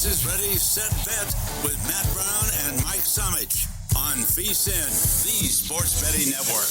This is Ready, Set, Bet with Matt Brown and Mike Somich on VSiN, the Sports Betting Network.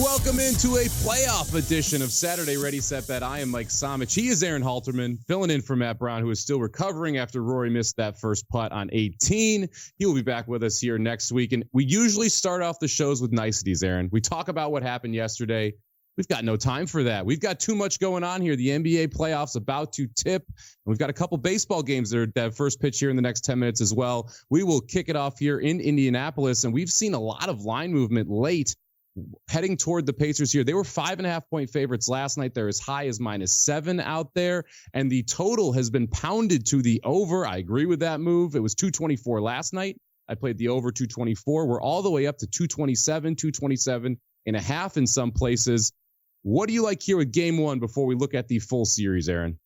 Welcome into a playoff edition of Saturday Ready, Set, Bet. I am Mike Somich. He is Aaron Halterman, filling in for Matt Brown, who is still recovering after Rory missed that first putt on 18. He will be back with us here next week. And we usually start off the shows with niceties, Aaron. We talk about what happened yesterday. We've got no time for that. We've got too much going on here. The NBA playoffs about to tip. And we've got a couple baseball games that have first pitch here in the next 10 minutes as well. We will kick it off here in Indianapolis. And we've seen a lot of line movement late heading toward the Pacers here. They were 5.5-point favorites last night. They're as high as -7 out there. And the total has been pounded to the over. I agree with that move. It was 224 last night. I played the over 224. We're all the way up to 227, 227.5 in some places. What do you like here with game one before we look at the full series, Aaron?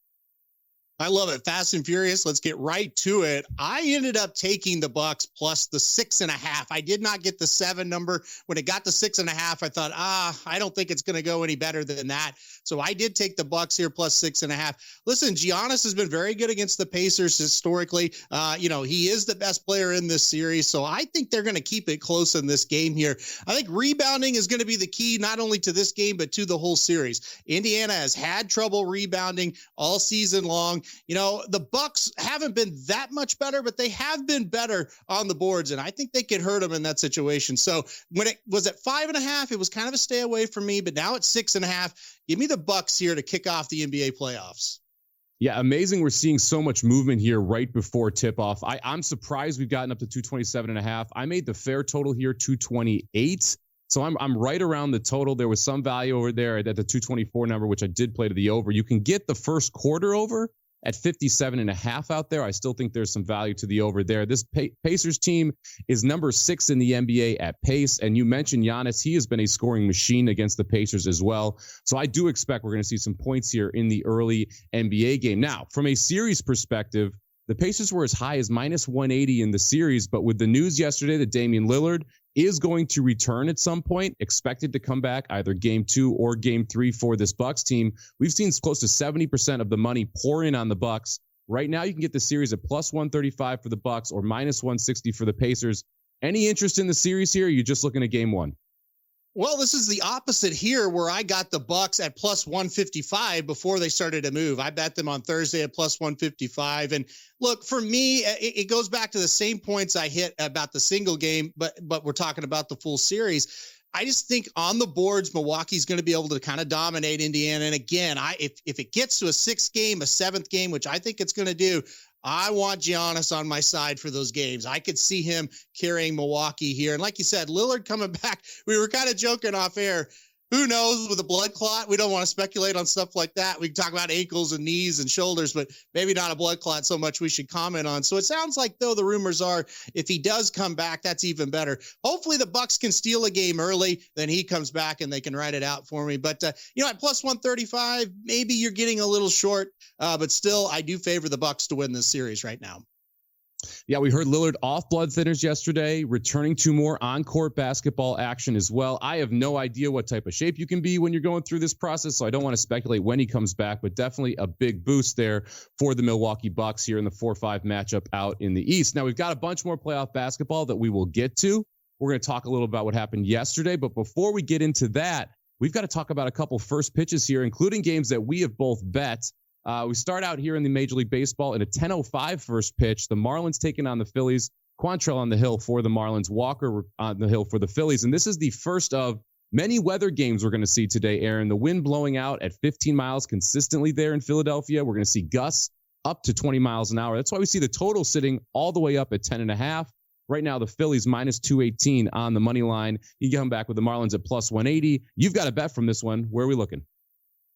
I love it. Fast and furious. Let's get right to it. I ended up taking the Bucks plus the 6.5. I did not get the 7 number. When it got to 6.5, I thought, I don't think it's going to go any better than that. So I did take the Bucks here plus 6.5. Listen, Giannis has been very good against the Pacers historically. He is the best player in this series. So I think they're going to keep it close in this game here. I think rebounding is going to be the key, not only to this game, but to the whole series. Indiana has had trouble rebounding all season long. The Bucks haven't been that much better, but they have been better on the boards, and I think they could hurt them in that situation. So when it was at 5.5, it was kind of a stay away from me, but now it's 6.5. Give me the Bucks here to kick off the NBA playoffs. Yeah, amazing. We're seeing so much movement here right before tip-off. I'm surprised we've gotten up to 227.5. I made the fair total here 228. So I'm right around the total. There was some value over there at the 224 number, which I did play to the over. You can get the first quarter over at 57.5 out there. I still think there's some value to the over there. This Pacers team is number 6 in the NBA at pace. And you mentioned Giannis. He has been a scoring machine against the Pacers as well. So I do expect we're going to see some points here in the early NBA game. Now, from a series perspective, the Pacers were as high as -180 in the series, but with the news yesterday that Damian Lillard is going to return at some point, expected to come back either game 2 or game 3 for this Bucks team, we've seen close to 70% of the money pour in on the Bucks. Right now, you can get the series at +135 for the Bucks or -160 for the Pacers. Any interest in the series here? Or are you just looking at game 1? Well, this is the opposite here where I got the Bucks at +155 before they started to move. I bet them on Thursday at +155. And look, for me, it goes back to the same points I hit about the single game, but we're talking about the full series. I just think on the boards, Milwaukee's going to be able to kind of dominate Indiana. And again, if it gets to a 6th game, a 7th game, which I think it's going to do, I want Giannis on my side for those games. I could see him carrying Milwaukee here. And like you said, Lillard coming back, we were kind of joking off air. Who knows with a blood clot? We don't want to speculate on stuff like that. We can talk about ankles and knees and shoulders, but maybe not a blood clot so much we should comment on. So it sounds like, though, the rumors are if he does come back, that's even better. Hopefully the Bucks can steal a game early, then he comes back and they can write it out for me. But, at +135, maybe you're getting a little short, but still I do favor the Bucks to win this series right now. Yeah, we heard Lillard off blood thinners yesterday, returning to more on-court basketball action as well. I have no idea what type of shape you can be when you're going through this process, so I don't want to speculate when he comes back, but definitely a big boost there for the Milwaukee Bucks here in the 4-5 matchup out in the East. Now, we've got a bunch more playoff basketball that we will get to. We're going to talk a little about what happened yesterday, but before we get into that, we've got to talk about a couple first pitches here, including games that we have both bet. We start out here in the Major League Baseball in a 10:05 first pitch. The Marlins taking on the Phillies. Quantrill on the hill for the Marlins. Walker on the hill for the Phillies. And this is the first of many weather games we're going to see today, Aaron. The wind blowing out at 15 miles consistently there in Philadelphia. We're going to see gusts up to 20 miles an hour. That's why we see the total sitting all the way up at 10.5. Right now, the Phillies -218 on the money line. You come back with the Marlins at +180. You've got a bet from this one. Where are we looking?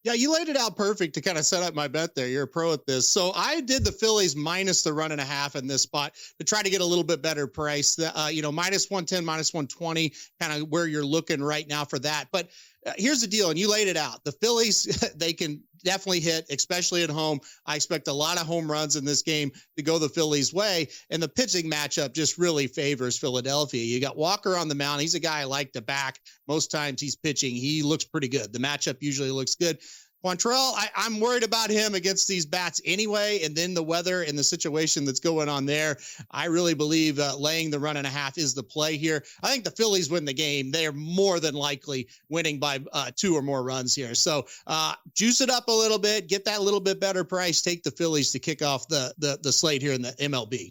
Yeah, you laid it out perfect to kind of set up my bet there. You're a pro at this. So I did the Phillies minus the 1.5 in this spot to try to get a little bit better price. -110, -120, kind of where you're looking right now for that. But here's the deal, and you laid it out. The Phillies, they can definitely hit, especially at home. I expect a lot of home runs in this game to go the Phillies' way, and the pitching matchup just really favors Philadelphia. You got Walker on the mound. He's a guy I like to back. Most times he's pitching. He looks pretty good. The matchup usually looks good. Quantrell, I'm worried about him against these bats anyway, and then the weather and the situation that's going on there. I really believe laying the 1.5 is the play here. I think the Phillies win the game. They are more than likely winning by 2 or more runs here. So juice it up a little bit, get that little bit better price, take the Phillies to kick off the slate here in the MLB.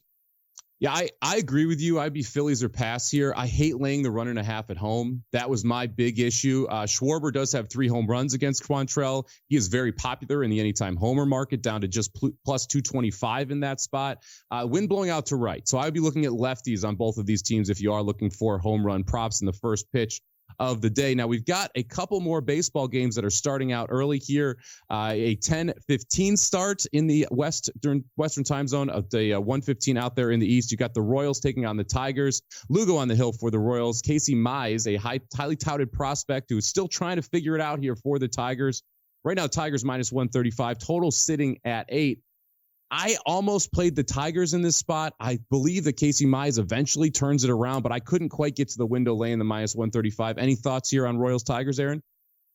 Yeah, I agree with you. I'd be Phillies or pass here. I hate laying the 1.5 at home. That was my big issue. Schwarber does have 3 home runs against Quantrell. He is very popular in the anytime homer market, down to just plus 225 in that spot. Wind blowing out to right. So I would be looking at lefties on both of these teams if you are looking for home run props in the first pitch of the day. Now, we've got a couple more baseball games that are starting out early here. A 10:15 start in the Western time zone of the 1:15 out there in the East. You got the Royals taking on the Tigers. Lugo on the hill for the Royals. Casey Mize, a highly touted prospect who is still trying to figure it out here for the Tigers. Right now, Tigers minus 135, total sitting at 8. I almost played the Tigers in this spot. I believe that Casey Mize eventually turns it around, but I couldn't quite get to the window laying the minus 135. Any thoughts here on Royals Tigers, Aaron?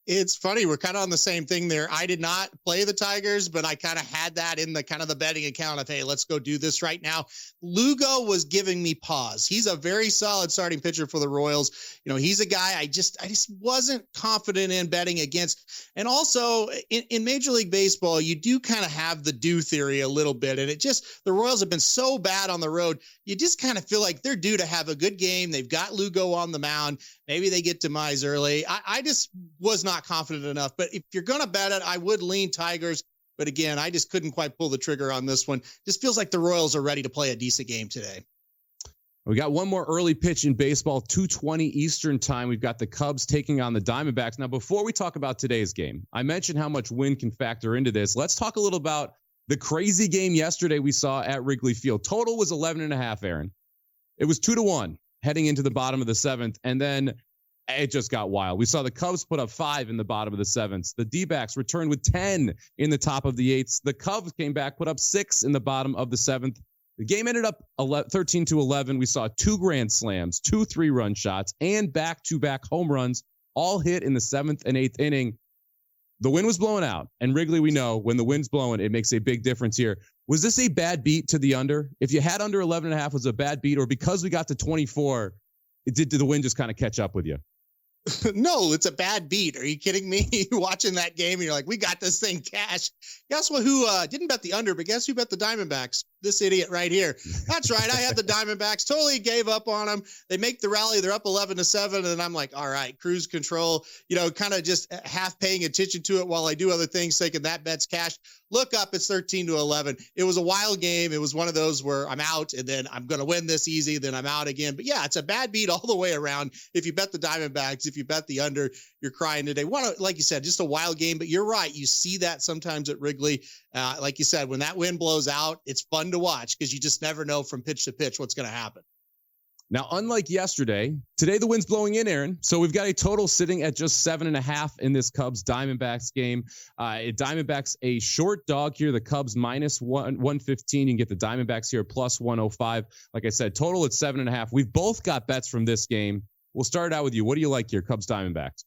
It's funny. We're kind of on the same thing there. I did not play the Tigers, but I kind of had that in the kind of the betting account of, hey, let's go do this right now. Lugo was giving me pause. He's a very solid starting pitcher for the Royals. You know, he's a guy I just wasn't confident in betting against. And also in Major League Baseball, you do kind of have the do theory a little bit. And the Royals have been so bad on the road. You just kind of feel like they're due to have a good game. They've got Lugo on the mound. Maybe they get Mize early. I just was not confident enough. But if you're going to bet it, I would lean Tigers. But again, I just couldn't quite pull the trigger on this one. Just feels like the Royals are ready to play a decent game today. We got one more early pitch in baseball, 2:20 Eastern time. We've got the Cubs taking on the Diamondbacks. Now, before we talk about today's game, I mentioned how much wind can factor into this. Let's talk a little about the crazy game yesterday we saw at Wrigley Field. Total was 11.5, Aaron. It was 2-1 heading into the bottom of the 7th, and then it just got wild. We saw the Cubs put up 5 in the bottom of the 7th. The D-backs returned with 10 in the top of the 8th. The Cubs came back, put up 6 in the bottom of the 7th. The game ended up 13-11. We saw 2 grand slams, 2 3-run shots, and back-to-back home runs, all hit in the 7th and 8th inning. The wind was blowing out, and Wrigley, we know when the wind's blowing, it makes a big difference here. Was this a bad beat to the under? If you had under 11.5, was it a bad beat, or because we got to 24, did the wind just kind of catch up with you? No, it's a bad beat. Are you kidding me? You're watching that game and you're like, we got this thing cash. Guess what? Who didn't bet the under, but guess who bet the Diamondbacks? This idiot right here. That's right. I had the Diamondbacks. Totally gave up on them. They make the rally. They're up 11-7. And I'm like, all right, cruise control, kind of just half paying attention to it while I do other things, thinking that bet's cash. Look up, it's 13-11. It was a wild game. It was one of those where I'm out and then I'm going to win this easy. Then I'm out again. But yeah, it's a bad beat all the way around. If you bet the Diamondbacks, if you bet the under, you're crying today. Like you said, just a wild game. But you're right. You see that sometimes at Wrigley. Like you said, when that wind blows out, it's fun to watch because you just never know from pitch to pitch what's going to happen. Now, unlike yesterday, today the wind's blowing in, Aaron. So we've got a total sitting at just 7.5 in this Cubs-Diamondbacks game. Diamondbacks a short dog here. The Cubs minus 115. You can get the Diamondbacks here plus 105. Like I said, total at 7.5. We've both got bets from this game. We'll start out with you. What do you like here, Cubs-Diamondbacks?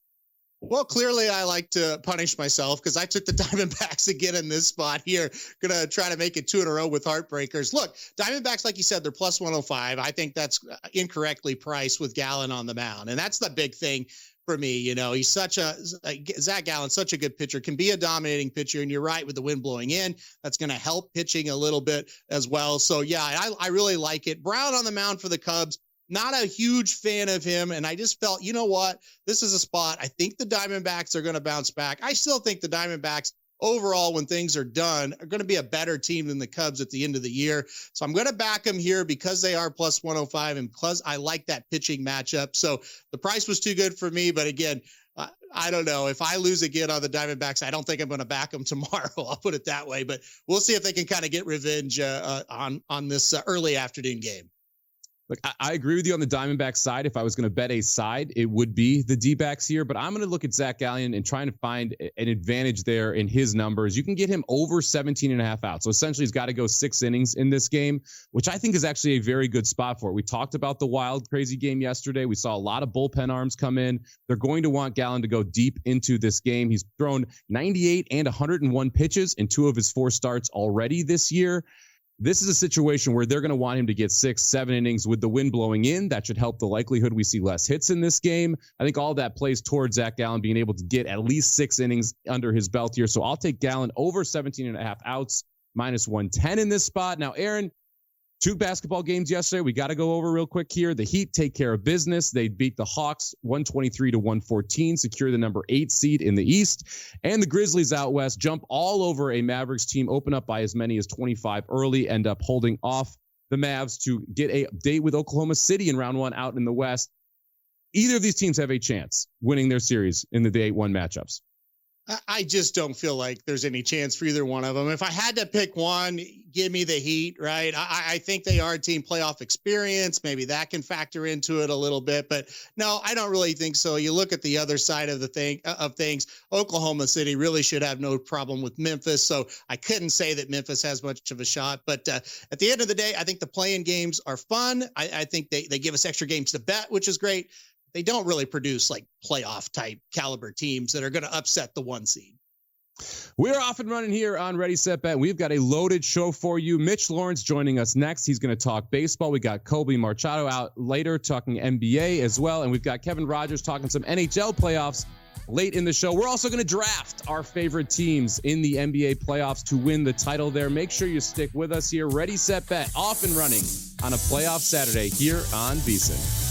Well, clearly I like to punish myself because I took the Diamondbacks again in this spot here. Going to try to make it 2 in a row with heartbreakers. Look, Diamondbacks, like you said, they're plus 105. I think that's incorrectly priced with Gallen on the mound. And that's the big thing for me. He's Zach Gallen, such a good pitcher, can be a dominating pitcher. And you're right, with the wind blowing in, that's going to help pitching a little bit as well. So yeah, I really like it. Brown on the mound for the Cubs. Not a huge fan of him, and I just felt, you know what? This is a spot. I think the Diamondbacks are going to bounce back. I still think the Diamondbacks, overall, when things are done, are going to be a better team than the Cubs at the end of the year. So I'm going to back them here because they are plus 105 and because I like that pitching matchup. So the price was too good for me, but again, I don't know. If I lose again on the Diamondbacks, I don't think I'm going to back them tomorrow. I'll put it that way, but we'll see if they can kind of get revenge on this early afternoon game. Look, I agree with you on the Diamondbacks side. If I was going to bet a side, it would be the D-backs here. But I'm going to look at Zach Gallen and trying to find an advantage there in his numbers. You can get him over 17.5 outs. So essentially, he's got to go 6 innings in this game, which I think is actually a very good spot for it. We talked about the wild, crazy game yesterday. We saw a lot of bullpen arms come in. They're going to want Gallen to go deep into this game. He's thrown 98 and 101 pitches in 2 of his 4 starts already this year. This is a situation where they're going to want him to get 6-7 innings with the wind blowing in. That should help the likelihood we see less hits in this game. I think all of that plays towards Zach Gallen being able to get at least 6 innings under his belt here. So I'll take Gallen over 17.5 outs, -110 in this spot. Now, Aaron, 2 basketball games yesterday. We got to go over real quick here. The Heat take care of business. They beat the Hawks 123-114, secure the number 8 seed in the East. And the Grizzlies out west jump all over a Mavericks team, open up by as many as 25 early, end up holding off the Mavs to get a date with Oklahoma City in round 1 out in the West. Either of these teams have a chance winning their series in the day 1 matchups. I just don't feel like there's any chance for either one of them. If I had to pick one, give me the Heat, right? I think they are a team playoff experience. Maybe that can factor into it a little bit, but no, I don't really think so. You look at the other side of things. Oklahoma City really should have no problem with Memphis. So I couldn't say that Memphis has much of a shot, but at the end of the day, I think the play-in games are fun. I think they give us extra games to bet, which is great. They don't really produce like playoff type caliber teams that are going to upset the 1 seed. We're off and running here on Ready, Set, Bet. We've got a loaded show for you. Mitch Lawrence joining us next. He's going to talk baseball. We got Colby Machado out later talking NBA as well. And we've got Kevin Rogers talking some NHL playoffs late in the show. We're also going to draft our favorite teams in the NBA playoffs to win the title there. Make sure you stick with us here. Ready, Set, Bet, off and running on a playoff Saturday here on VSiN.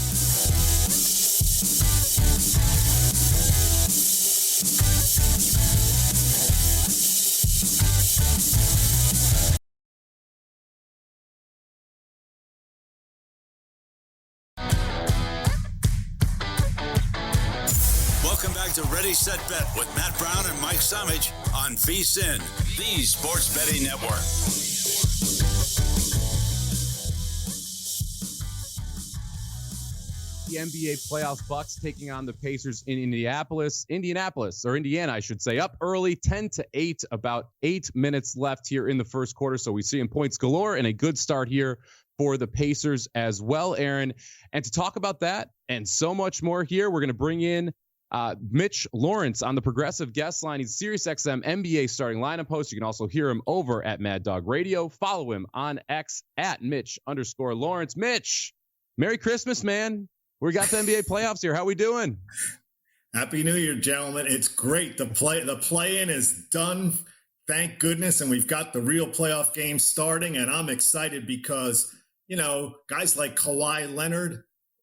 To Ready, Set, Bet with Matt Brown and Mike Somich on VSiN, the sports betting network. The NBA playoffs, Bucks taking on the Pacers in Indiana, I should say, up early, 10-8, about 8 minutes left here in the first quarter. So we see in points galore and a good start here for the Pacers as well, Aaron. And to talk about that and so much more here, we're going to bring in Mitch Lawrence on the Progressive Guest Line. He's SiriusXM NBA starting lineup host. You can also hear him over at Mad Dog Radio. Follow him on X at Mitch_Lawrence. Mitch, Merry Christmas, man. We got the NBA playoffs here. How we doing? Happy New Year, gentlemen. It's great. The play-in is done. Thank goodness. And we've got the real playoff games starting. And I'm excited because, guys like Kawhi Leonard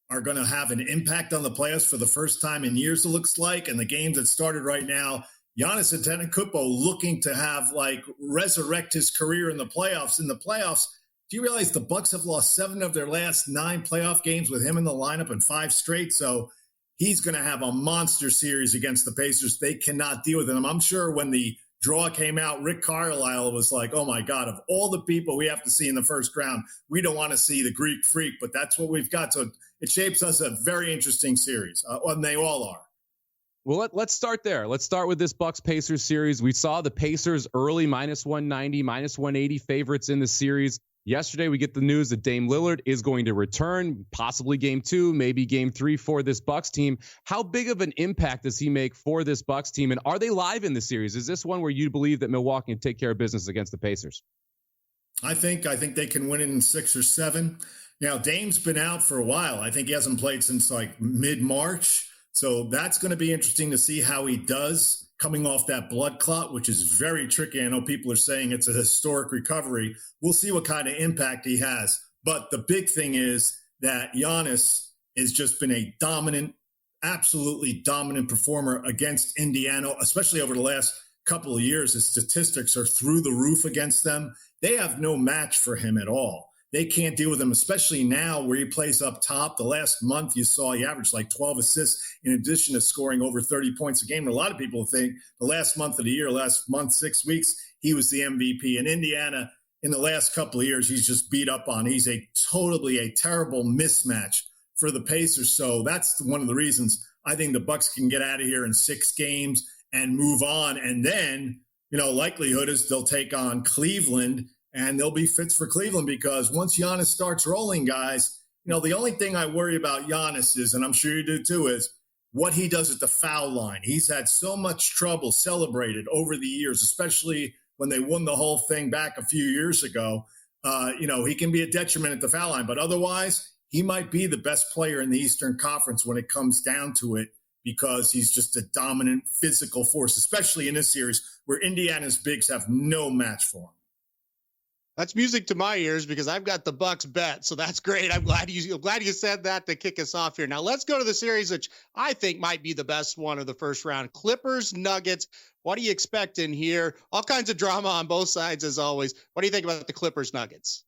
are going to have an impact on the playoffs for the first time in years, it looks like. And the games that started right now, Giannis Antetokounmpo looking to resurrect his career in the playoffs. In the playoffs, do you realize the Bucks have lost 7 of their last 9 playoff games with him in the lineup and 5 straight? So he's going to have a monster series against the Pacers. They cannot deal with him. I'm sure when the draw came out, Rick Carlisle was like, oh my God, of all the people we have to see in the first round, we don't want to see the Greek Freak, but that's what we've got. So it shapes us a very interesting series, and they all are. Well, let's start there. Let's start with this Bucks-Pacers series. We saw the Pacers early -190, -180 favorites in the series. Yesterday, we get the news that Dame Lillard is going to return, possibly game 2, maybe game 3 for this Bucks team. How big of an impact does he make for this Bucks team? And are they live in the series? Is this one where you believe that Milwaukee can take care of business against the Pacers? I think they can win it in 6 or 7. Now, Dame's been out for a while. I think he hasn't played since mid-March. So that's going to be interesting to see how he does coming off that blood clot, which is very tricky. I know people are saying it's a historic recovery. We'll see what kind of impact he has. But the big thing is that Giannis has just been a dominant, absolutely dominant performer against Indiana, especially over the last couple of years. His statistics are through the roof against them. They have no match for him at all. They can't deal with him, especially now where he plays up top. The last month you saw he averaged 12 assists in addition to scoring over 30 points a game. And a lot of people think the last month of the year, last month, 6 weeks, he was the MVP. And Indiana in the last couple of years, he's just beat up on. He's a terrible mismatch for the Pacers. So that's one of the reasons I think the Bucks can get out of here in 6 games and move on. And then, likelihood is they'll take on Cleveland, and they'll be fits for Cleveland, because once Giannis starts rolling, guys, the only thing I worry about Giannis is, and I'm sure you do too, is what he does at the foul line. He's had so much trouble celebrated over the years, especially when they won the whole thing back a few years ago. He can be a detriment at the foul line, but otherwise he might be the best player in the Eastern Conference when it comes down to it, because he's just a dominant physical force, especially in this series where Indiana's bigs have no match for him. That's music to my ears, because I've got the Bucks bet. So that's great. I'm glad you said that to kick us off here. Now let's go to the series, which I think might be the best one of the first round. Clippers, Nuggets. What are you expecting here? All kinds of drama on both sides, as always. What do you think about the Clippers, Nuggets?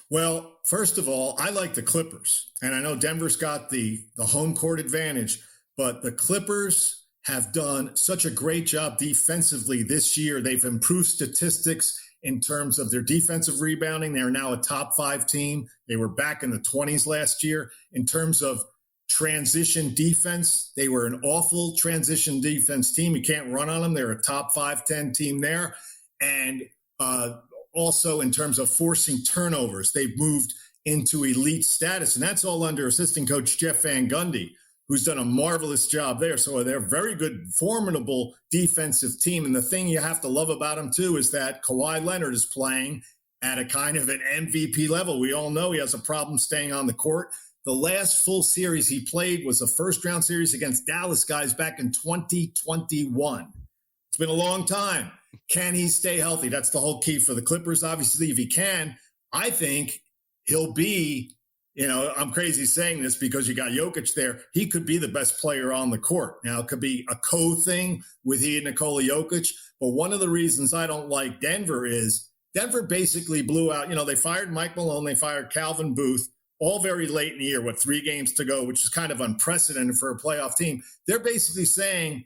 Well, first of all, I like the Clippers, and I know Denver's got the home court advantage, but the Clippers have done such a great job defensively this year. They've improved statistics in terms of their defensive rebounding. They're now a top 5 team. They were back in the 20s last year. In terms of transition defense, they were an awful transition defense team. You can't run on them. They're a top 5-10 team there. And also in terms of forcing turnovers, they've moved into elite status. And that's all under assistant coach Jeff Van Gundy, who's done a marvelous job there. So they're a very good, formidable defensive team. And the thing you have to love about them, too, is that Kawhi Leonard is playing at a kind of an MVP level. We all know he has a problem staying on the court. The last full series he played was a first-round series against Dallas guys back in 2021. It's been a long time. Can he stay healthy? That's the whole key for the Clippers. Obviously, if he can, I think he'll be, I'm crazy saying this because you got Jokic there. He could be the best player on the court. Now, it could be a thing with he and Nikola Jokic. But one of the reasons I don't like Denver is Denver basically blew out. They fired Mike Malone. They fired Calvin Booth, all very late in the year, 3 games to go, which is kind of unprecedented for a playoff team. They're basically saying,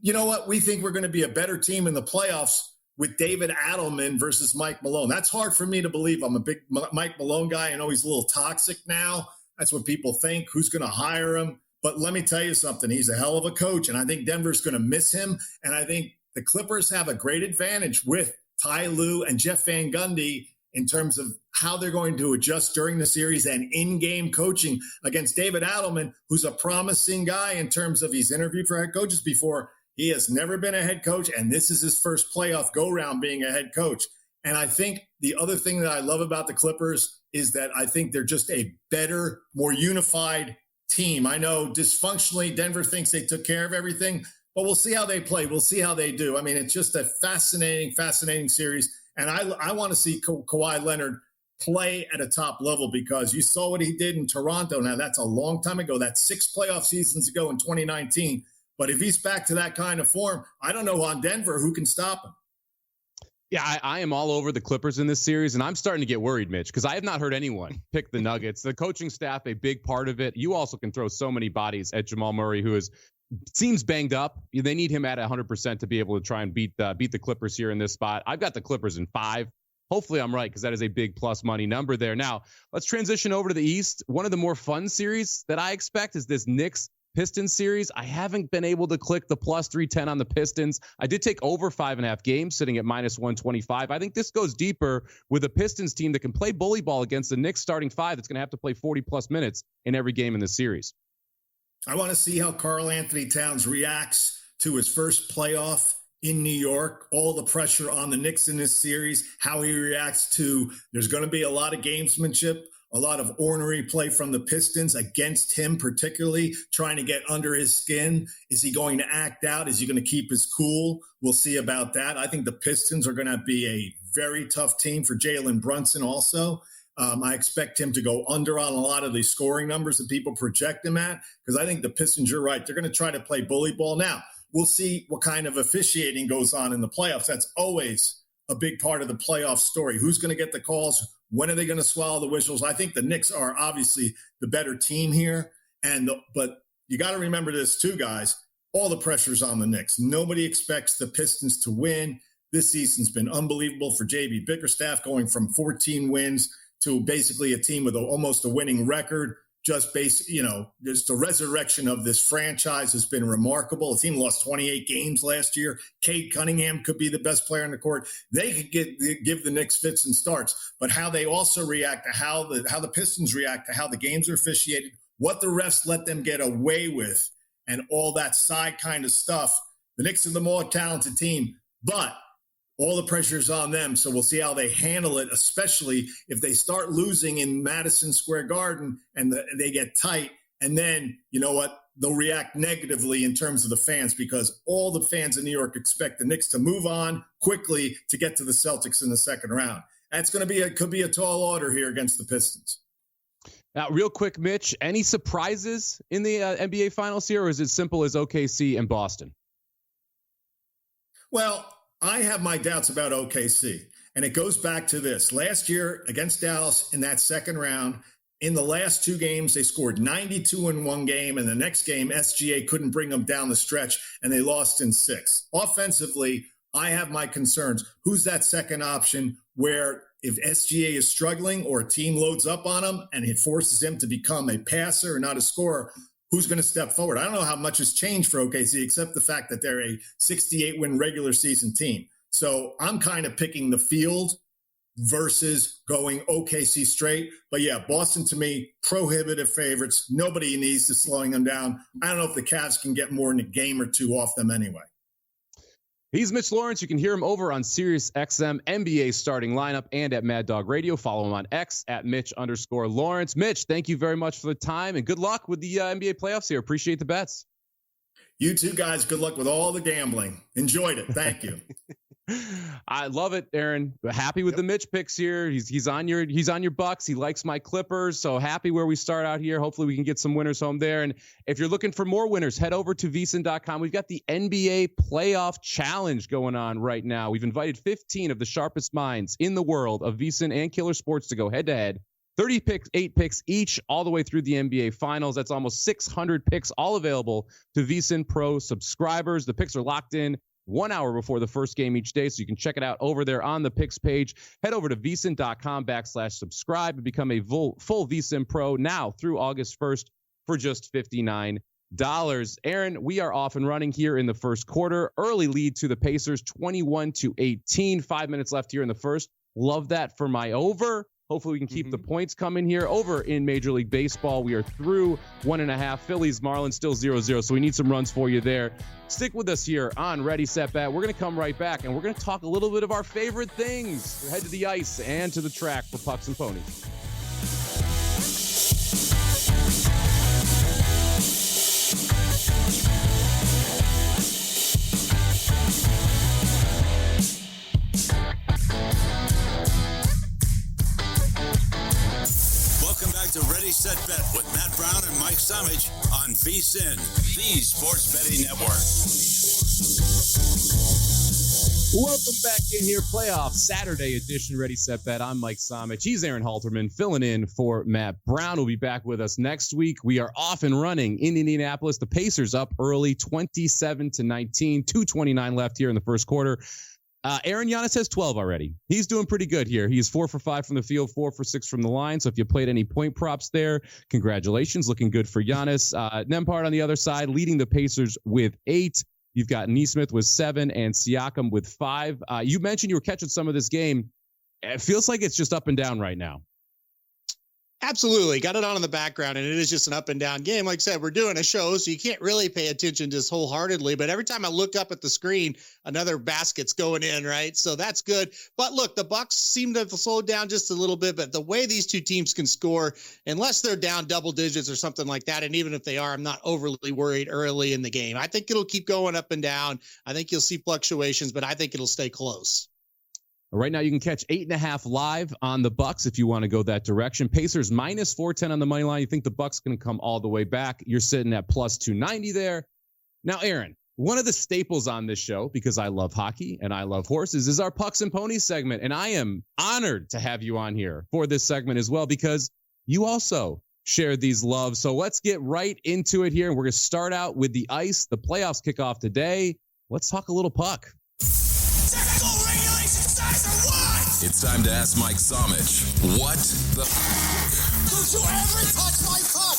you know what? We think we're going to be a better team in the playoffs with David Adelman versus Mike Malone. That's hard for me to believe. I'm a big Mike Malone guy. I know he's a little toxic now. That's what people think. Who's going to hire him? But let me tell you something. He's a hell of a coach, and I think Denver's going to miss him. And I think the Clippers have a great advantage with Ty Lue and Jeff Van Gundy in terms of how they're going to adjust during the series and in-game coaching against David Adelman, who's a promising guy in terms of he's interviewed for head coaches before. He has never been a head coach, and this is his first playoff go-round being a head coach. And I think the other thing that I love about the Clippers is that I think they're just a better, more unified team. I know dysfunctionally Denver thinks they took care of everything, but we'll see how they play. We'll see how they do. I mean, it's just a fascinating series. And I want to see Kawhi Leonard play at a top level, because you saw what he did in Toronto. Now, that's a long time ago. That's 6 playoff seasons ago in 2019. But if he's back to that kind of form, I don't know on Denver who can stop him. Yeah, I am all over the Clippers in this series, and I'm starting to get worried, Mitch, because I have not heard anyone pick the Nuggets. The coaching staff, a big part of it. You also can throw so many bodies at Jamal Murray, who seems banged up. They need him at 100% to be able to try and beat the Clippers here in this spot. I've got the Clippers in 5. Hopefully I'm right, because that is a big plus money number there. Now, let's transition over to the East. One of the more fun series that I expect is this Knicks-Pistons series. I haven't been able to click the plus 310 on the Pistons. I did take over 5.5 games, sitting at minus 125. I think this goes deeper with a Pistons team that can play bully ball against the Knicks starting 5 that's going to have to play 40-plus minutes in every game in the series. I want to see how Karl Anthony Towns reacts to his first playoff in New York, all the pressure on the Knicks in this series, how he reacts to, there's going to be a lot of gamesmanship, a lot of ornery play from the Pistons against him, particularly trying to get under his skin. Is he going to act out? Is he going to keep his cool? We'll see about that. I think the Pistons are going to be a very tough team for Jalen Brunson also. I expect him to go under on a lot of the scoring numbers that people project him at, because I think the Pistons, you're right, they're going to try to play bully ball. Now, we'll see what kind of officiating goes on in the playoffs. That's always a big part of the playoff story. Who's going to get the calls? When are they going to swallow the whistles? I think the Knicks are obviously the better team here. But you got to remember this too, guys. All the pressure's on the Knicks. Nobody expects the Pistons to win. This season's been unbelievable for JB Bickerstaff, going from 14 wins to basically a team with almost a winning record. Just the resurrection of this franchise has been remarkable. The team lost 28 games last year. Cade Cunningham could be the best player on the court. They could give the Knicks fits and starts, but how they also react to how the Pistons react to how the games are officiated, what the refs let them get away with, and all that side kind of stuff. The Knicks are the more talented team, but all the pressure is on them, so we'll see how they handle it, especially if they start losing in Madison Square Garden and they get tight. And then, you know what? They'll react negatively in terms of the fans, because all the fans in New York expect the Knicks to move on quickly to get to the Celtics in the second round. That's going to could be a tall order here against the Pistons. Now, real quick, Mitch, any surprises in the NBA Finals here, or is it simple as OKC and Boston? Well, I have my doubts about OKC, and it goes back to this. Last year against Dallas in that second round, in the last two games, they scored 92 in one game, and the next game, SGA couldn't bring them down the stretch, and they lost in 6. Offensively, I have my concerns. Who's that second option where if SGA is struggling or a team loads up on him and it forces him to become a passer and not a scorer, who's going to step forward? I don't know how much has changed for OKC, except the fact that they're a 68-win regular season team. So I'm kind of picking the field versus going OKC straight. But yeah, Boston to me, prohibitive favorites. Nobody needs to slowing them down. I don't know if the Cavs can get more than a game or two off them anyway. He's Mitch Lawrence. You can hear him over on SiriusXM NBA starting lineup and at Mad Dog Radio. Follow him on X at Mitch_Lawrence. Mitch, thank you very much for the time and good luck with the NBA playoffs here. Appreciate the bets. You too, guys. Good luck with all the gambling. Enjoyed it. Thank you. I love it, Aaron. Happy with the Mitch picks here. He's on your Bucks. He likes my Clippers. So happy where we start out here. Hopefully we can get some winners home there. And if you're looking for more winners, head over to vsin.com. We've got the NBA playoff challenge going on right now. We've invited 15 of the sharpest minds in the world of VSiN and Killer Sports to go head to head. 8 picks each all the way through the NBA Finals. That's almost 600 picks, all available to VSiN Pro subscribers. The picks are locked in 1 hour before the first game each day, so you can check it out over there on the picks page. Head over to vsin.com/subscribe and become a full VSiN Pro now through August 1st for just $59. Aaron, we are off and running here in the first quarter. Early lead to the Pacers, 21-18. 5 minutes left here in the first. Love that for my over. Hopefully we can keep the points coming here. Over in Major League Baseball, we are through 1.5. Phillies, Marlins still 0-0, so we need some runs for you there. Stick with us here on Ready, Set, Bet. We're going to come right back, and we're going to talk a little bit of our favorite things. Head to the ice and to the track for Pucks and Ponies. To Ready, Set, Bet with Matt Brown and Mike Somich on VSiN, the Sports Betting Network. Welcome back in here, playoff Saturday edition, Ready, Set, Bet. I'm Mike Somich. He's Aaron Halterman, filling in for Matt Brown. Will be back with us next week. We are off and running in Indianapolis. The Pacers up early, 27-19, 2:29 left here in the first quarter. Aaron, Giannis has 12 already. He's doing pretty good here. He's 4 for 5 from the field, 4 for 6 from the line. So if you played any point props there, congratulations. Looking good for Giannis. Nembhard on the other side, leading the Pacers with 8. You've got Nesmith with 7 and Siakam with 5. You mentioned you were catching some of this game. It feels like it's just up and down right now. Absolutely. Got it on in the background, and it is just an up and down game. Like I said, we're doing a show, so you can't really pay attention just wholeheartedly. But every time I look up at the screen, another basket's going in, right? So that's good. But look, the Bucks seem to have slowed down just a little bit. But the way these two teams can score, unless they're down double digits or something like that, and even if they are, I'm not overly worried early in the game. I think it'll keep going up and down. I think you'll see fluctuations, but I think it'll stay close. Right now, you can catch 8.5 live on the Bucks if you want to go that direction. Pacers minus 410 on the money line. You think the Bucks going to come all the way back? You're sitting at plus 290 there. Now, Aaron, one of the staples on this show, because I love hockey and I love horses, is our Pucks and Ponies segment. And I am honored to have you on here for this segment as well, because you also share these loves. So let's get right into it here. And we're going to start out with the ice. The playoffs kick off today. Let's talk a little puck. Technical It's time to ask Mike Somich, what the Did you ever touch my puck?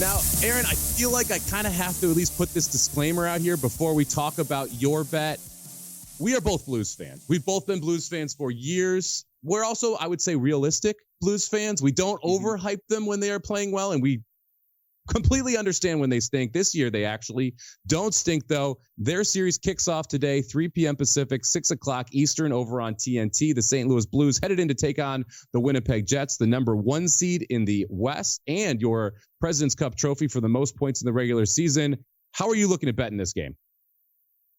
Now, Aaron, I feel like I kind of have to at least put this disclaimer out here before we talk about your bet. We are both Blues fans. We've both been Blues fans for years. We're also, I would say, realistic Blues fans. We don't overhype them when they are playing well, and we completely understand when they stink. This year, they actually don't stink, though. Their series kicks off today, 3 p.m. Pacific, 6 o'clock Eastern over on TNT. The St. Louis Blues headed in to take on the Winnipeg Jets, the number 1 seed in the West, and your President's Cup trophy for the most points in the regular season. How are you looking at betting this game?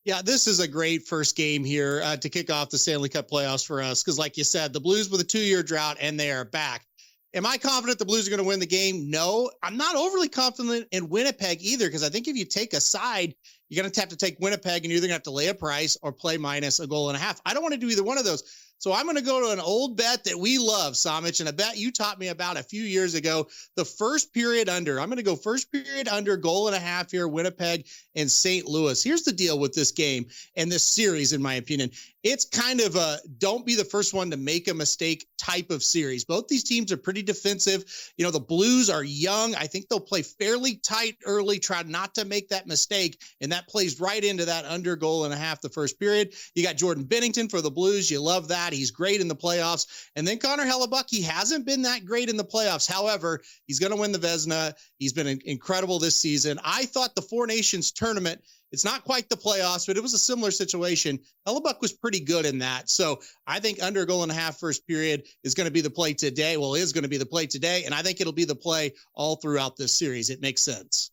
Yeah, this is a great first game here to kick off the Stanley Cup playoffs for us. Because like you said, the Blues with a 2-year drought, and they are back. Am I confident the Blues are going to win the game? No, I'm not overly confident in Winnipeg either, because I think if you take a side, you're going to have to take Winnipeg, and you're either going to have to lay a price or play minus a goal and a half. I don't want to do either one of those. So I'm going to go to an old bet that we love, Somich, and a bet you taught me about a few years ago, the first period under. I'm going to go first period under, goal and a half here, Winnipeg and St. Louis. Here's the deal with this game and this series, in my opinion. It's kind of a don't be the first one to make a mistake type of series. Both these teams are pretty defensive. You know, the Blues are young. I think they'll play fairly tight early, try not to make that mistake, and that plays right into that under goal and a half the first period. You got Jordan Binnington for the Blues. You love that. He's great in the playoffs. And then Connor Hellebuck, he hasn't been that great in the playoffs. However, he's going to win the Vezina. He's been incredible this season. I thought the Four Nations tournament, it's not quite the playoffs, but it was a similar situation. Hellebuck was pretty good in that. So I think under a goal and a half first period is going to be the play today. Well, is going to be the play today. And I think it'll be the play all throughout this series. It makes sense.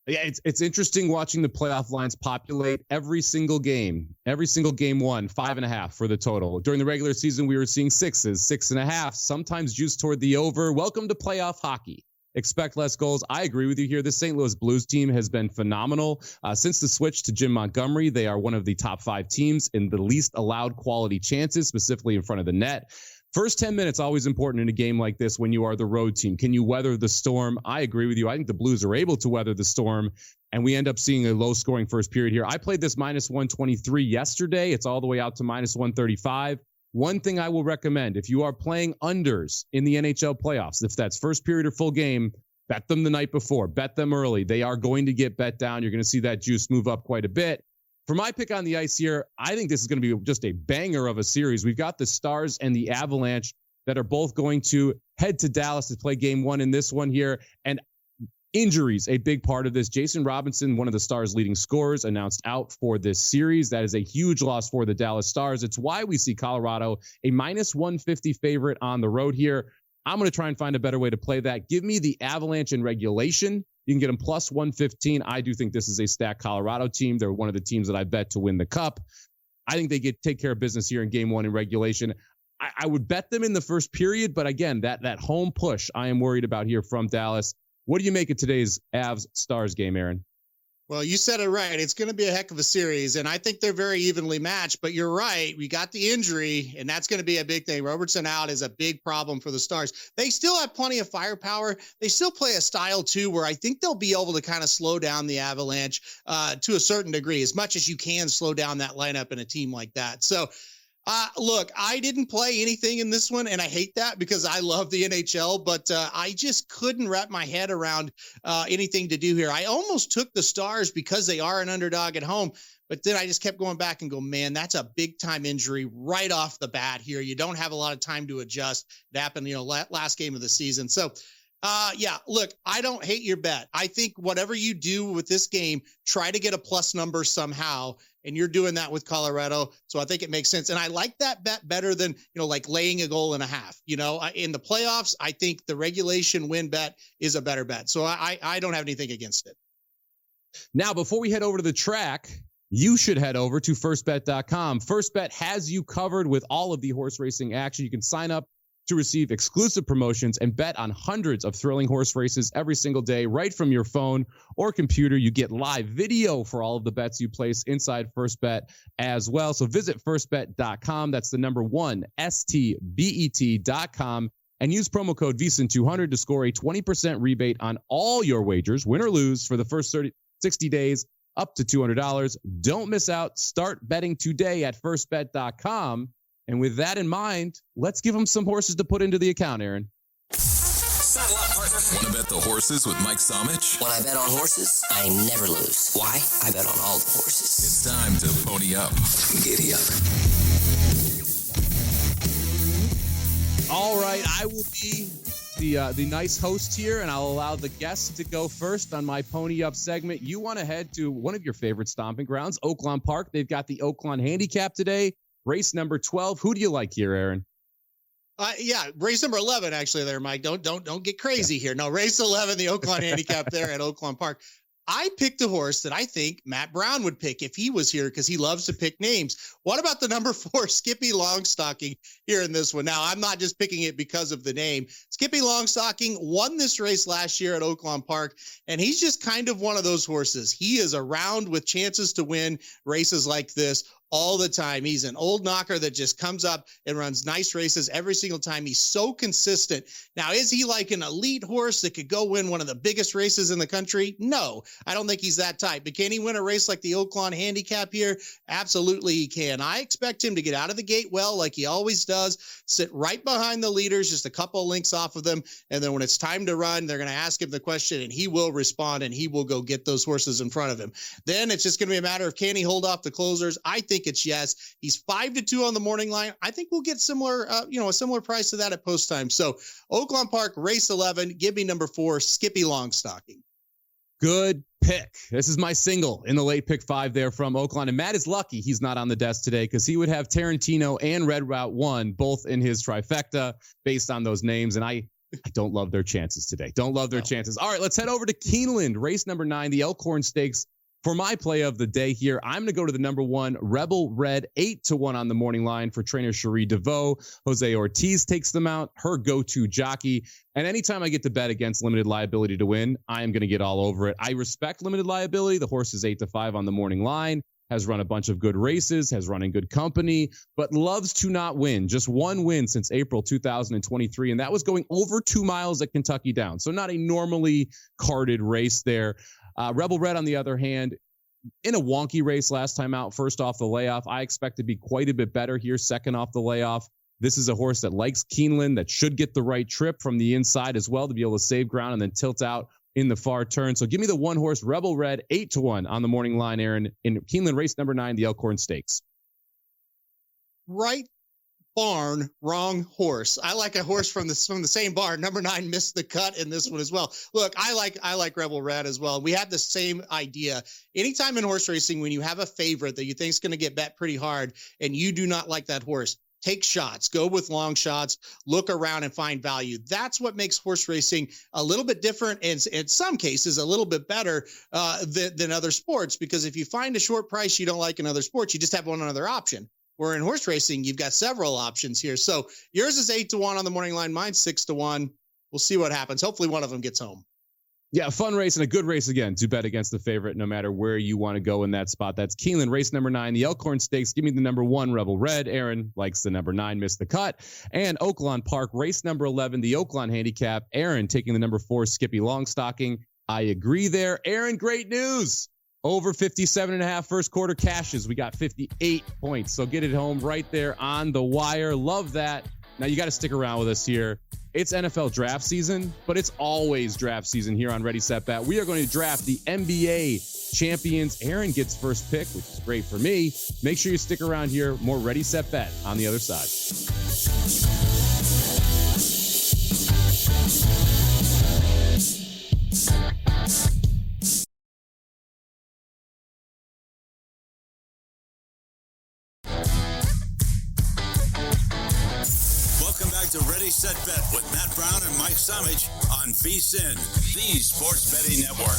Yeah, it's interesting watching the playoff lines populate every single game one, 5.5 for the total. During the regular season, we were seeing 6s, 6.5, sometimes juiced toward the over. Welcome to playoff hockey. Expect less goals. I agree with you here. The St. Louis Blues team has been phenomenal. Since the switch to Jim Montgomery, they are one of the top 5 teams in the least allowed quality chances, specifically in front of the net. First 10 minutes, always important in a game like this when you are the road team. Can you weather the storm? I agree with you. I think the Blues are able to weather the storm, and we end up seeing a low-scoring first period here. I played this minus 123 yesterday. It's all the way out to minus 135. One thing I will recommend, if you are playing unders in the NHL playoffs, if that's first period or full game, bet them the night before. Bet them early. They are going to get bet down. You're going to see that juice move up quite a bit. For my pick on the ice here, I think this is going to be just a banger of a series. We've got the Stars and the Avalanche that are both going to head to Dallas to play game one in this one here. And injuries, a big part of this. Jason Robinson, one of the Stars' leading scorers, announced out for this series. That is a huge loss for the Dallas Stars. It's why we see Colorado a minus 150 favorite on the road here. I'm going to try and find a better way to play that. Give me the Avalanche in regulation. You can get them plus 115. I do think this is a stacked Colorado team. They're one of the teams that I bet to win the Cup. I think they take care of business here in game one in regulation. I would bet them in the first period, but again, that home push I am worried about here from Dallas. What do you make of today's Avs-Stars game, Aaron? Well, you said it right. It's going to be a heck of a series, and I think they're very evenly matched, but you're right. We got the injury, and that's going to be a big thing. Robertson out is a big problem for the Stars. They still have plenty of firepower. They still play a style, too, where I think they'll be able to kind of slow down the Avalanche to a certain degree, as much as you can slow down that lineup in a team like that. So, look, I didn't play anything in this one, and I hate that because I love the NHL, but I just couldn't wrap my head around anything to do here. I almost took the Stars because they are an underdog at home, but then I just kept going back and go, man, that's a big-time injury right off the bat here. You don't have a lot of time to adjust. It happened, last game of the season. So, yeah, look, I don't hate your bet. I think whatever you do with this game, try to get a plus number somehow. And you're doing that with Colorado. So I think it makes sense. And I like that bet better than, like laying a goal and a half. In the playoffs, I think the regulation win bet is a better bet. So I don't have anything against it. Now, before we head over to the track, you should head over to firstbet.com. Firstbet has you covered with all of the horse racing action. You can sign up to receive exclusive promotions and bet on hundreds of thrilling horse races every single day right from your phone or computer. You get live video for all of the bets you place inside FirstBet as well. So visit firstbet.com. That's the number 1, STBET.com, and use promo code VSIN200 to score a 20% rebate on all your wagers, win or lose, for the first 60 days up to $200. Don't miss out. Start betting today at firstbet.com. And with that in mind, let's give them some horses to put into the account, Aaron. Saddle up, partner. Want to bet the horses with Mike Somich? When I bet on horses, I never lose. Why? I bet on all the horses. It's time to pony up. Giddy up. All right, I will be the nice host here, and I'll allow the guests to go first on my Pony Up segment. You want to head to one of your favorite stomping grounds, Oaklawn Park. They've got the Oaklawn Handicap today, race number 12. Who do you like here, Aaron? Yeah, race number 11, actually, there, Mike. Don't get crazy here. No, race 11, the Oaklawn Handicap there at Oaklawn Park. I picked a horse that I think Matt Brown would pick if he was here because he loves to pick names. What about the number 4, Skippy Longstocking, here in this one? Now, I'm not just picking it because of the name. Skippy Longstocking won this race last year at Oaklawn Park, and he's just kind of one of those horses. He is around with chances to win races like this all the time. He's an old knocker that just comes up and runs nice races every single time. He's so consistent. Now, is he like an elite horse that could go win one of the biggest races in the country? No, I don't think he's that type. But can he win a race like the Oaklawn Handicap here? Absolutely he can. I expect him to get out of the gate well, like he always does, sit right behind the leaders, just a couple of links off of them. And then when it's time to run, they're going to ask him the question and he will respond and he will go get those horses in front of him. Then it's just going to be a matter of, can he hold off the closers? I think it's yes. He's 5-2 on the morning line. I think we'll get similar, a similar price to that at post time. So Oaklawn Park, race 11, give me number 4, Skippy Longstocking. Good pick. This is my single in the late pick 5 there from Oaklawn. And Matt is lucky he's not on the desk today because he would have Tarantino and Red Route 1 both in his trifecta based on those names. And I don't love their chances today. Don't love their chances. All right, let's head over to Keeneland, race number 9, the Elkhorn Stakes. For my play of the day here, I'm going to go to the number 1, Rebel Red, 8-1 on the morning line for trainer Cherie DeVoe. Jose Ortiz takes them out, her go-to jockey. And anytime I get to bet against limited liability to win, I am going to get all over it. I respect limited liability. The horse is 8-5 on the morning line, has run a bunch of good races, has run in good company, but loves to not win. Just one win since April 2023, and that was going over 2 miles at Kentucky Downs. So not a normally carded race there. Rebel Red, on the other hand, in a wonky race last time out, first off the layoff, I expect to be quite a bit better here, second off the layoff. This is a horse that likes Keeneland, that should get the right trip from the inside as well to be able to save ground and then tilt out in the far turn. So give me the 1 horse, Rebel Red, 8-1 on the morning line, Aaron, in Keeneland race number 9, the Elkhorn Stakes. Right barn, wrong horse. I like a horse from the same barn. Number 9 missed the cut in this one as well. Look, I like Rebel Red as well. We have the same idea. Anytime in horse racing, when you have a favorite that you think is going to get bet pretty hard and you do not like that horse, take shots, go with long shots, look around and find value. That's what makes horse racing a little bit different and in some cases a little bit better than other sports, because if you find a short price you don't like in other sports, you just have one other option. Where in horse racing, you've got several options here. So yours is 8-1 on the morning line. Mine's 6-1. We'll see what happens. Hopefully one of them gets home. Yeah, a fun race and a good race again to bet against the favorite, no matter where you want to go in that spot. That's Keeneland, race number 9, the Elkhorn Stakes. Give me the number 1, Rebel Red. Aaron likes the number 9, missed the cut. And Oaklawn Park, race number 11, the Oaklawn Handicap. Aaron taking the number 4, Skippy Longstocking. I agree there. Aaron, great news. Over 57.5 first quarter cashes. We got 58 points. So get it home right there on the wire. Love that. Now you got to stick around with us here. It's NFL draft season, but it's always draft season here on Ready, Set, Bet. We are going to draft the NBA champions. Aaron gets first pick, which is great for me. Make sure you stick around here. More Ready, Set, Bet on the other side. To Ready, Set, Bet with Matt Brown and Mike Somich on VSiN, the Sports Betting Network.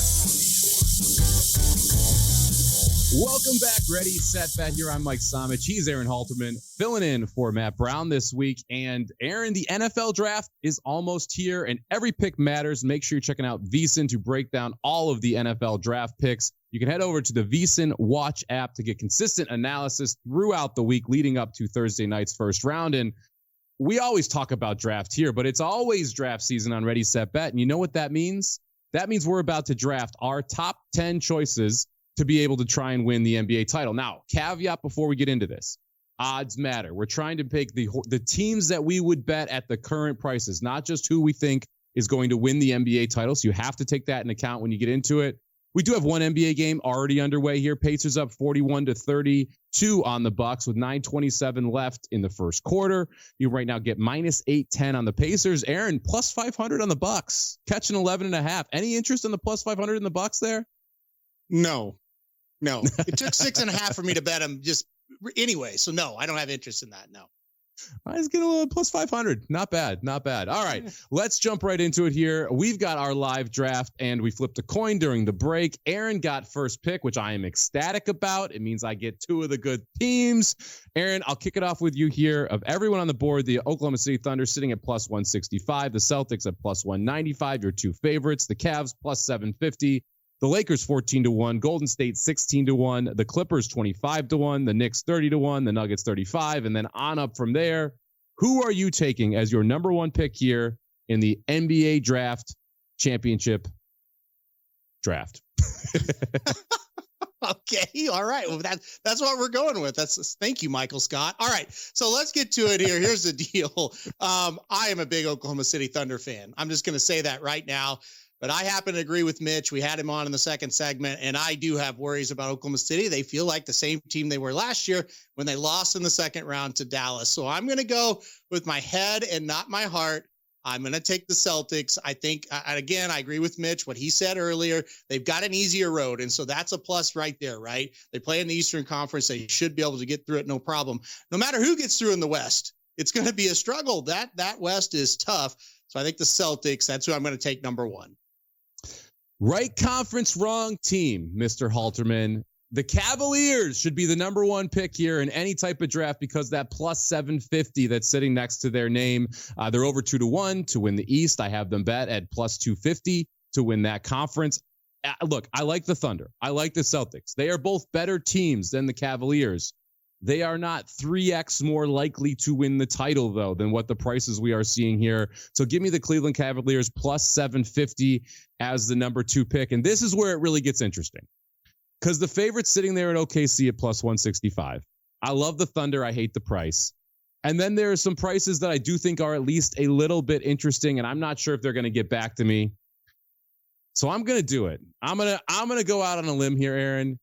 Welcome back, Ready, Set, Bet. Here I'm Mike Somich. He's Aaron Halterman, filling in for Matt Brown this week. And Aaron, the NFL draft is almost here, and every pick matters. Make sure you're checking out VSiN to break down all of the NFL draft picks. You can head over to the VSiN Watch app to get consistent analysis throughout the week leading up to Thursday night's first round. And we always talk about draft here, but it's always draft season on Ready, Set, Bet. And you know what that means? That means we're about to draft our top 10 choices to be able to try and win the NBA title. Now, caveat before we get into this. Odds matter. We're trying to pick the teams that we would bet at the current prices, not just who we think is going to win the NBA title. So you have to take that in account when you get into it. We do have one NBA game already underway here. Pacers up 41-32 on the Bucks with 9:27 left in the first quarter. You right now get minus 810 on the Pacers. Aaron, plus 500 on the Bucks, catching 11.5. Any interest in the plus 500 in the Bucks there? No. It took 6.5 for me to bet him just anyway. So no, I don't have interest in that. No. I was getting a plus 500. Not bad. All right, let's jump right into it here. We've got our live draft, and we flipped a coin during the break. Aaron got first pick, which I am ecstatic about. It means I get two of the good teams. Aaron, I'll kick it off with you here. Of everyone on the board, the Oklahoma City Thunder sitting at plus 165, the Celtics at plus 195, your two favorites, the Cavs plus 750. The Lakers 14-1, Golden State 16-1, the Clippers 25-1, the Knicks 30-1, the Nuggets 35, and then on up from there. Who are you taking as your number one pick here in the NBA draft championship draft? Okay. All right. Well, that's what we're going with. Thank you, Michael Scott. All right. So let's get to it here. Here's the deal. I am a big Oklahoma City Thunder fan. I'm just going to say that right now. But I happen to agree with Mitch. We had him on in the second segment, and I do have worries about Oklahoma City. They feel like the same team they were last year when they lost in the second round to Dallas. So I'm going to go with my head and not my heart. I'm going to take the Celtics. I think, again, I agree with Mitch, what he said earlier. They've got an easier road, and so that's a plus right there, right? They play in the Eastern Conference. They should be able to get through it, no problem. No matter who gets through in the West, it's going to be a struggle. That West is tough. So I think the Celtics, that's who I'm going to take number one. Right conference, wrong team, Mr. Halterman. The Cavaliers should be the number one pick here in any type of draft because that plus 750 that's sitting next to their name, they're over 2-1 to win the East. I have them bet at plus 250 to win that conference. Look, I like the Thunder. I like the Celtics. They are both better teams than the Cavaliers. They are not 3x more likely to win the title, though, than what the prices we are seeing here. So give me the Cleveland Cavaliers plus 750 as the number two pick. And this is where it really gets interesting because the favorite's sitting there at OKC at plus 165. I love the Thunder. I hate the price. And then there are some prices that I do think are at least a little bit interesting, and I'm not sure if they're going to get back to me. So I'm going to do it. I'm going to go out on a limb here, Aaron.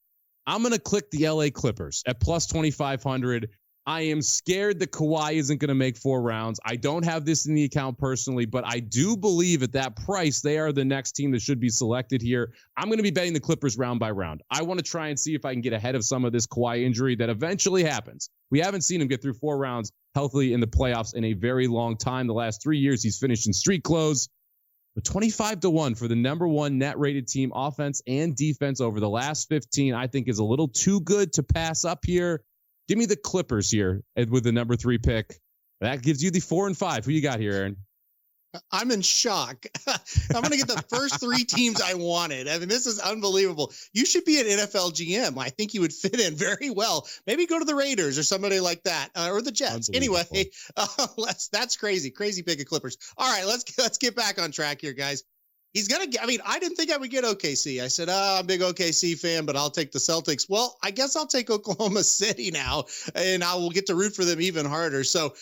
I'm going to click the LA Clippers at plus 2,500. I am scared that Kawhi isn't going to make 4 rounds. I don't have this in the account personally, but I do believe at that price, they are the next team that should be selected here. I'm going to be betting the Clippers round by round. I want to try and see if I can get ahead of some of this Kawhi injury that eventually happens. We haven't seen him get through 4 rounds healthily in the playoffs in a very long time. The last 3 years, he's finished in street clothes. But 25-1 for the number one net rated team, offense and defense over the last 15, I think is a little too good to pass up here. Give me the Clippers here with the number 3 pick. That gives you the 4 and 5. Who you got here, Aaron? I'm in shock. I'm going to get the first 3 teams I wanted. I mean, this is unbelievable. You should be an NFL GM. I think you would fit in very well. Maybe go to the Raiders or somebody like that, or the Jets. Anyway, that's crazy. Crazy pick of Clippers. All right, let's get back on track here, guys. He's going to get, I mean, I didn't think I would get OKC. I said, I'm a big OKC fan, but I'll take the Celtics. Well, I guess I'll take Oklahoma City now, and I will get to root for them even harder. So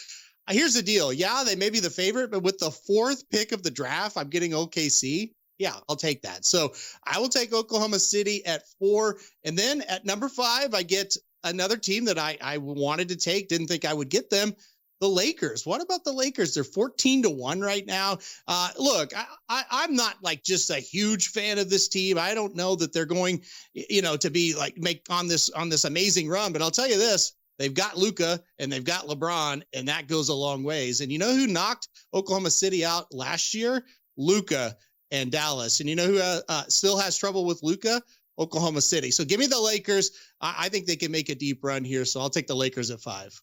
here's the deal. Yeah, they may be the favorite, but with the 4th pick of the draft, I'm getting OKC. Yeah, I'll take that. So I will take Oklahoma City at 4. And then at number 5, I get another team that I wanted to take. Didn't think I would get them. The Lakers. What about the Lakers? They're 14-1 right now. Look, I'm not like just a huge fan of this team. I don't know that they're going, to be like make on this amazing run. But I'll tell you this. They've got Luka and they've got LeBron, and that goes a long ways. And you know who knocked Oklahoma City out last year? Luka and Dallas. And you know who still has trouble with Luka? Oklahoma City. So give me the Lakers. I think they can make a deep run here. So I'll take the Lakers at 5.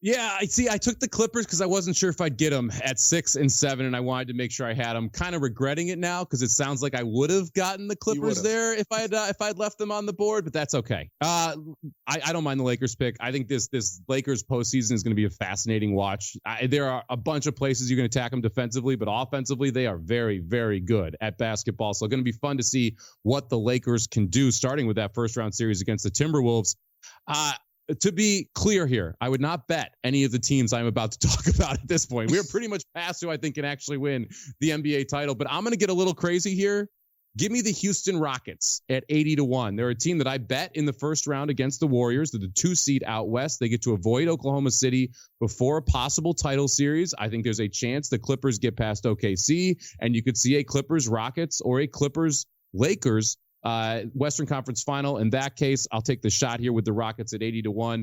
Yeah, I took the Clippers because I wasn't sure if I'd get them at 6 and 7, and I wanted to make sure I had them. Kind of regretting it now because it sounds like I would have gotten the Clippers there if I had left them on the board, but that's okay. I don't mind the Lakers pick. I think this Lakers postseason is going to be a fascinating watch. There are a bunch of places you can attack them defensively, but offensively they are very, very good at basketball. So it's going to be fun to see what the Lakers can do, starting with that first round series against the Timberwolves. To be clear here, I would not bet any of the teams I'm about to talk about at this point. We're pretty much past who I think can actually win the NBA title, but I'm going to get a little crazy here. Give me the Houston Rockets at 80-1. They're a team that I bet in the first round against the Warriors. They're the 2 seed out west. They get to avoid Oklahoma City before a possible title series. I think there's a chance the Clippers get past OKC, and you could see a Clippers Rockets or a Clippers Lakers Western Conference final. In that case, I'll take the shot here with the Rockets at 80-1.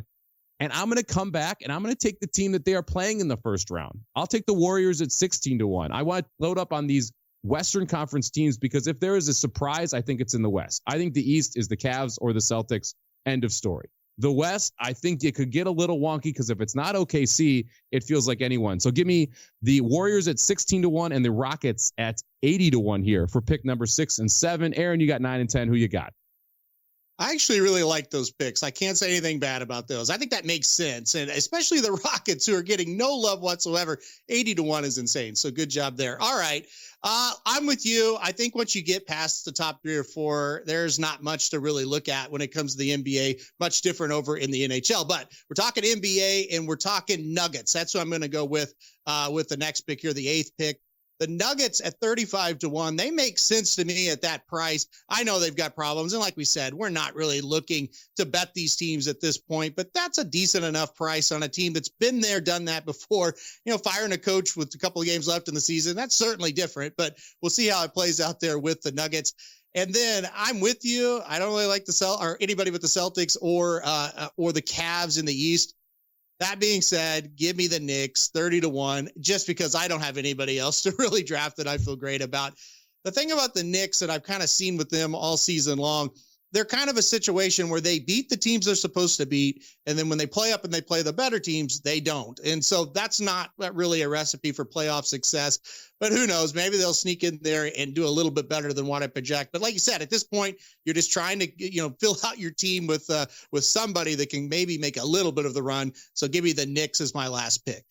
And I'm going to come back and I'm going to take the team that they are playing in the first round. I'll take the Warriors at 16-1. I want to load up on these Western Conference teams because if there is a surprise, I think it's in the West. I think the East is the Cavs or the Celtics. End of story. The West, I think it could get a little wonky because if it's not OKC, it feels like anyone. So give me the Warriors at 16-1 and the Rockets at 80-1 here for pick number 6 and 7. Aaron, you got 9 and 10. Who you got? I actually really like those picks. I can't say anything bad about those. I think that makes sense. And especially the Rockets, who are getting no love whatsoever. 80-1 is insane. So good job there. All right. I'm with you. I think once you get past the top 3 or 4, there's not much to really look at when it comes to the NBA. Much different over in the NHL. But we're talking NBA and we're talking Nuggets. That's what I'm going to go with the next pick here, the 8th pick. The Nuggets at 35-1, they make sense to me at that price. I know they've got problems. And like we said, we're not really looking to bet these teams at this point, but that's a decent enough price on a team that's been there, done that before. You know, firing a coach with a couple of games left in the season, that's certainly different, but we'll see how it plays out there with the Nuggets. And then I'm with you. I don't really like anybody with the Celtics or the Cavs in the East. That being said, give me the Knicks 30-1, just because I don't have anybody else to really draft that I feel great about. The thing about the Knicks that I've kind of seen with them all season long, they're kind of a situation where they beat the teams they're supposed to beat. And then when they play up and they play the better teams, they don't. And so that's not really a recipe for playoff success, but who knows, maybe they'll sneak in there and do a little bit better than what I project. But like you said, at this point, you're just trying to, fill out your team with somebody that can maybe make a little bit of the run. So give me the Knicks as my last pick.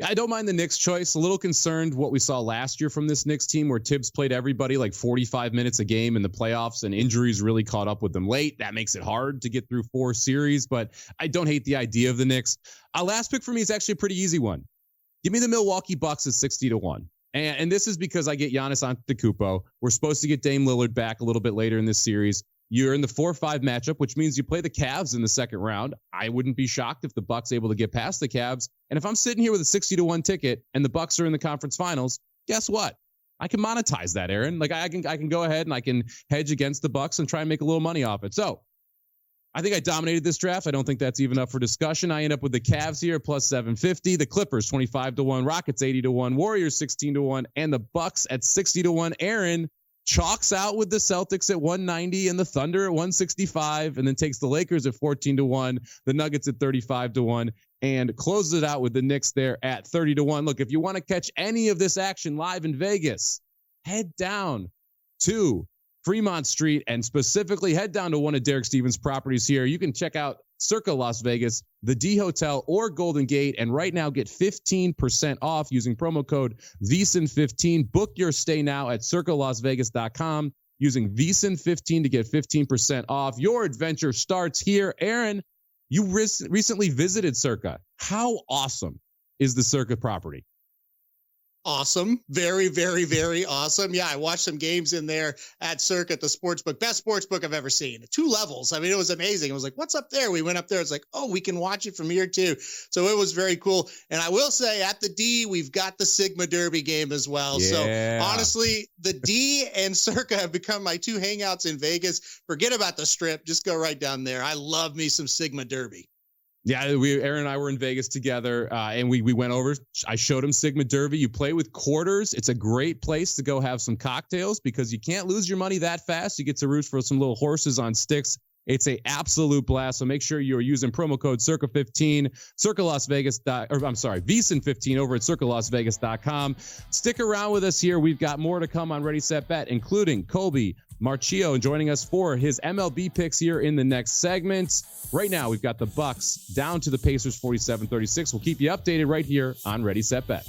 I don't mind the Knicks choice. A little concerned what we saw last year from this Knicks team where Tibbs played everybody like 45 minutes a game in the playoffs and injuries really caught up with them late. That makes it hard to get through 4 series, but I don't hate the idea of the Knicks. Last pick for me is actually a pretty easy one. Give me the Milwaukee Bucks at 60-1. And this is because I get Giannis Antetokounmpo. We're supposed to get Dame Lillard back a little bit later in this series. You're in the 4-5 matchup, which means you play the Cavs in the second round. I wouldn't be shocked if the Bucks able to get past the Cavs. And if I'm sitting here with a 60-1 ticket and the Bucks are in the conference finals, guess what? I can monetize that, Aaron. Like I can go ahead and I can hedge against the Bucks and try and make a little money off it. So I think I dominated this draft. I don't think that's even up for discussion. I end up with the Cavs here plus 750, the Clippers 25-1, Rockets 80-1, Warriors 16-1, and the Bucks at 60-1. Aaron chalks out with the Celtics at 190 and the Thunder at 165, and then takes the Lakers at 14-1, the Nuggets at 35-1, and closes it out with the Knicks there at 30-1. Look, if you want to catch any of this action live in Vegas, head down to Fremont Street and specifically head down to one of Derek Stevens' properties here. You can check out Circa Las Vegas, the D Hotel, or Golden Gate, and right now get 15% off using promo code VSIN15. Book your stay now at circalasvegas.com using VSIN15 to get 15% off. Your adventure starts here. Aaron, you recently visited Circa. How awesome is the Circa property? Awesome. Very, very, very awesome. Yeah, I watched some games in there at Circa at the sportsbook. Best sportsbook I've ever seen. 2 levels. I mean, it was amazing. I was like, what's up there? We went up there. It's like, oh, we can watch it from here too. So it was very cool. And I will say at the D, we've got the Sigma Derby game as well. Yeah. So honestly, the D and Circa have become my 2 hangouts in Vegas. Forget about the Strip. Just go right down there. I love me some Sigma Derby. Yeah, Aaron and I were in Vegas together, and we went over. I showed him Sigma Derby. You play with quarters. It's a great place to go have some cocktails because you can't lose your money that fast. You get to root for some little horses on sticks. It's a absolute blast. So make sure you're using promo code CIRCA15, VEASAN15 over at CircaLasVegas.com. Stick around with us here. We've got more to come on Ready, Set, Bet, including Colby Marchio joining us for his MLB picks here in the next segment. Right now, we've got the Bucks down to the Pacers 47-36. We'll keep you updated right here on Ready, Set, Bet.